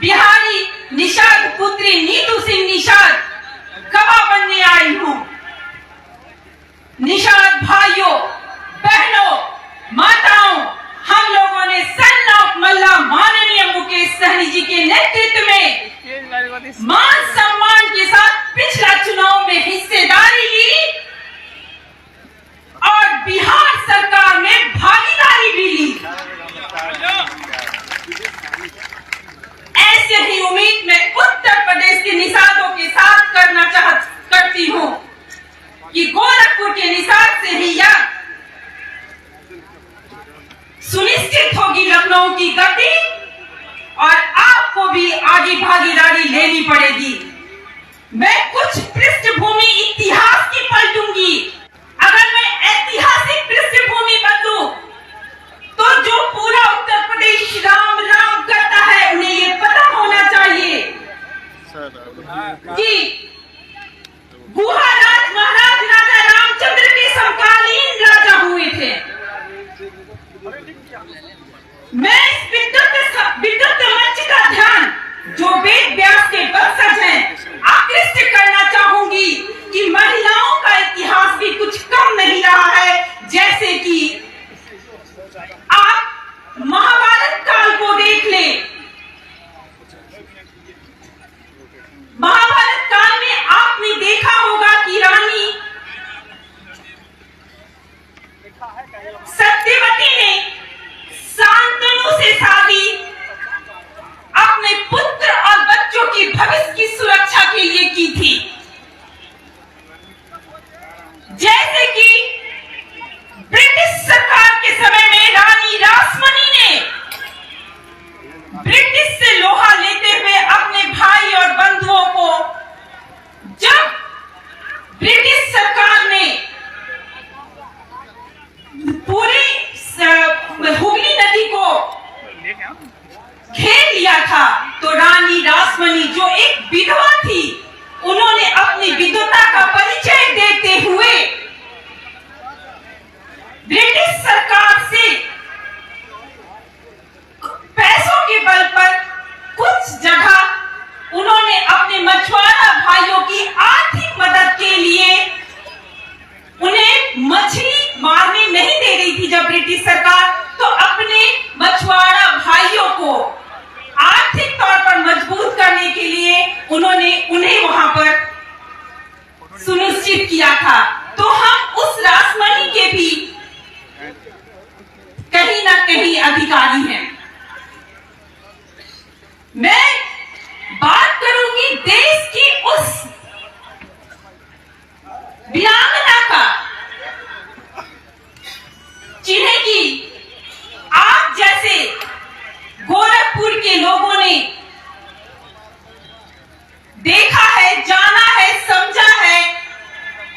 बिहारी निषाद पुत्री नीतू सिंह निषाद गवाह बनने आई हूं। निषाद भाइयों, बहनों, माताओं, हम लोगों ने सन ऑफ मल्ला माननीय मुकेश सहनी जी के नेतृत्व में मान सम्मान के साथ पिछला चुनाव में हिस्सेदारी ली और बिहार सरकार में भागीदारी भी ली। ऐसे ही उम्मीद मैं उत्तर प्रदेश के निषादों के साथ करती हूं कि गोरखपुर के निषाद से ही यह सुनिश्चित होगी लखनऊ की गति और आपको भी आगे भागीदारी लेनी पड़ेगी। मैं कुछ पृष्ठभूमि इतिहास की पलटूंगी। अगर मैं ऐतिहासिक पृष्ठभूमि बदलूं तो जो पूरा उत्तर प्रदेश राम राम करता है उन्हें ये पता होना चाहिए कि गुहाराज महाराज राजा रामचंद्र के समकालीन राजा हुए थे। मैं इस विद्युत मंच का ध्यान जो वेद व्यास के वंशज हैं आकृष्ट करना चाहूंगी कि महिलाओं का इतिहास भी कुछ कम नहीं रहा है। जैसे कि आप महाभारत काल को देख लें। महाभारत काल में आपने देखा होगा कि रानी सत्यवती ने शांतनु से शादी अपने पुत्र और बच्चों की भविष्य की सुरक्षा के लिए की थी। जैसे कि ब्रिटिश सरकार के समय में रानी रासमणी ने ब्रिटिश से लोहा लेते हुए अपने भाई और बंधुओं को, जब ब्रिटिश सरकार ने पूरी हुगली नदी को घेर लिया था तो रानी रासमणी जो एक विधवा थी, उन्होंने अपनी विधवता का परिचय देते हुए ब्रिटिश सरकार से पैसों के बल पर कुछ जगह उन्होंने अपने मछुआरा भाइयों की आर्थिक मदद के लिए उन्हें मछली मारने नहीं दे रही थी जब ब्रिटिश सरकार, तो अपने मछुआरा भाइयों को आर्थिक तौर पर मजबूत करने के लिए उन्हें वहां पर सुनिश्चित किया था। तो हम उस रासमणी के भी कहीं ना कहीं अधिकारी हैं। मैं बात करूंगी देश की उस वीरांगना का, जिन्हें कि आप जैसे गोरखपुर के लोगों ने देखा है, जाना है, समझा है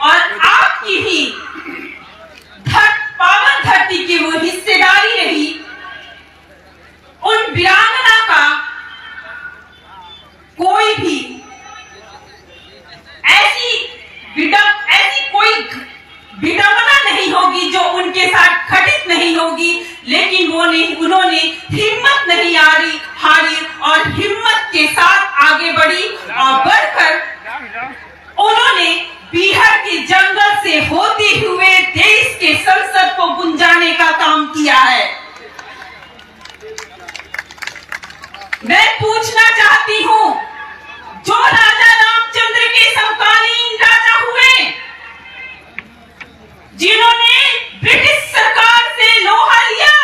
और आपकी ही पावन धरती की वो हिस्सेदारी रही। उन वीरांगना का कोई भी ऐसी कोई विडंबना नहीं होगी जो उनके साथ घटित नहीं होगी, लेकिन उन्होंने हिम्मत नहीं हारी और हिम्मत के साथ आगे बढ़ी और बढ़कर उन्होंने बिहार के जंगल से होते हुए देश के संसद को गुंजाने का काम किया है। मैं पूछना चाहती हूं, जो राजा रामचंद्र के समकालीन राजा हुए, जिन्होंने ब्रिटिश सरकार से लोहा लिया,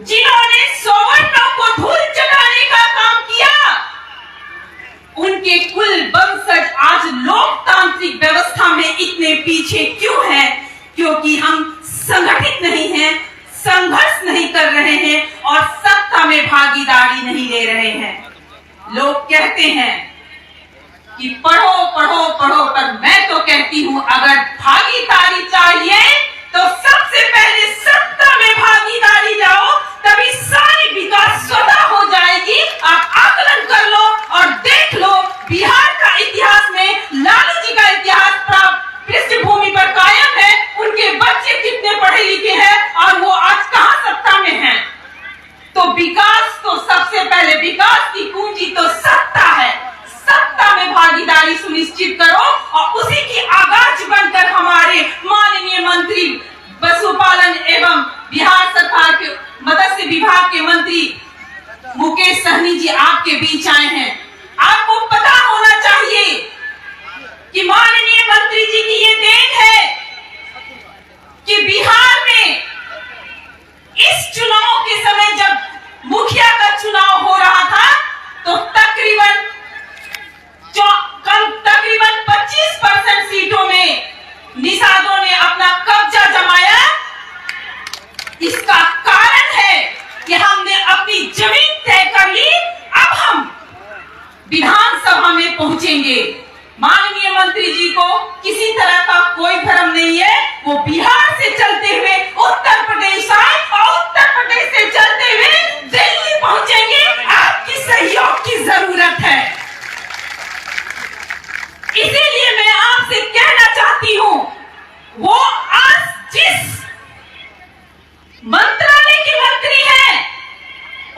जिन्होंने सवर्णों को धूल चटाने का काम किया, उनके कुल वंशज आज लोकतांत्रिक व्यवस्था में इतने पीछे क्यों हैं? क्योंकि हम संगठित नहीं हैं, संघर्ष नहीं कर रहे हैं और सत्ता में भागीदारी नहीं ले रहे हैं। लोग कहते हैं कि पढ़ो पढ़ो पढ़ो, पर मैं तो कहती हूं अगर भागीदारी चाहिए तो सबसे पहले सत्ता में भागीदारी लाओ, तभी सारी विकास स्वतः हो जाएगी। आप आकलन कर लो और देख लो बिहार का इतिहास में लालू जी का इतिहास पृष्ठभूमि पर कायम है। उनके बच्चे कितने पढ़े लिखे हैं और वो आज कहां सत्ता में हैं। तो विकास भागीदारी सुनिश्चित करो और उसी की आगाज बनकर हमारे माननीय मंत्री पशुपालन एवं बिहार सरकार के मत्स्य विभाग के मंत्री मुकेश सहनी जी आपके बीच आए हैं। आपको पता होना चाहिए कि माननीय मंत्री जी की ये देन है कि बिहार में इस चुनाव के समय जब मुखिया का चुनाव हो रहा था तो तकरीबन 25% सीटों में निषादों ने अपना कब्जा जमाया। इसका कारण है कि हमने अपनी जमीन तय कर ली। अब हम विधानसभा में पहुंचेंगे। माननीय मंत्री जी को किसी तरह का कोई भ्रम नहीं है। वो बिहार से चलते हुए उत्तर प्रदेश आए और उत्तर प्रदेश से चलते हुए दिल्ली पहुंचेंगे। आपकी सहयोग की जरूरत है। इसीलिए मैं आपसे कहना चाहती हूं, वो आज जिस मंत्रालय के मंत्री हैं,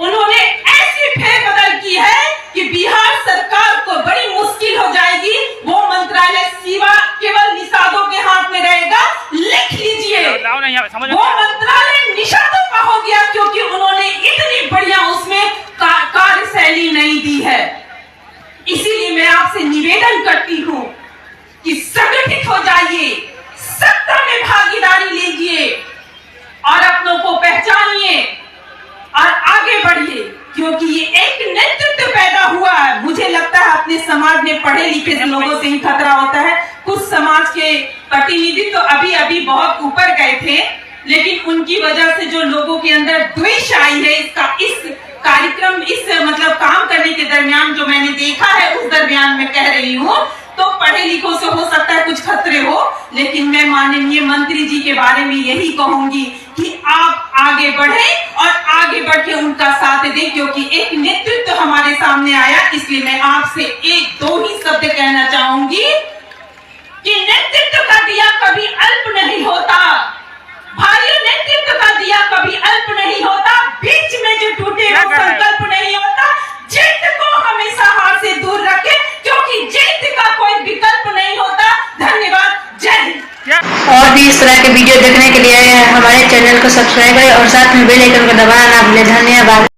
उन्होंने ऐसी फेरबदल की है कि बिहार सरकार को बड़ी मुश्किल हो जाएगी। वो मंत्रालय सिवा केवल निषादों के हाथ में रहेगा। लिख लीजिए, वो मंत्रालय निषादों का हो गया क्योंकि उन्होंने इतनी बढ़िया उसमें कार्यशैली नहीं दी है। इसीलिए मैं आपसे निवेदन करती हूं कि संगठित हो जाइए, सत्ता में भागीदारी लीजिए और अपनों को पहचानिए और आगे बढ़िए, क्योंकि ये एक नेतृत्व पैदा हुआ है। मुझे लगता है अपने समाज में पढ़े लिखे लोगों से ही खतरा होता है। कुछ समाज के प्रतिनिधि तो अभी अभी बहुत ऊपर गए थे, लेकिन उनकी वजह से जो लोगों के अंदर द्वेष आई है, इस कार्यक्रम मतलब काम करने के दरमियान जो मैंने देखा है, उस दरमियान मैं कह रही हूँ, तो पढ़े लिखों से हो सकता है कुछ खतरे हो, लेकिन मैं माननीय मंत्री जी के बारे में यही कहूंगी कि आप आगे बढ़ें और आगे बढ़ के उनका साथ दें, क्योंकि एक नेतृत्व हमारे सामने आया। इसलिए मैं आपसे एक दो ही शब्द कहना चाहूंगी कि नेतृत्व का दिया कभी अल्प नहीं होता। भाइयों, नेतृत्व का दिया कभी अल्प नहीं होता। बीच में जो टूटे वो संकल्प नहीं होता। जीत को हमेशा हाथ से दूर रखें, क्योंकि जीत का कोई विकल्प नहीं होता। धन्यवाद। जय हिंद। और भी इस तरह के वीडियो देखने के लिए हमारे चैनल को सब्सक्राइब करें और साथ में बेल आइकन को दबाना ना भूलें। धन्यवाद।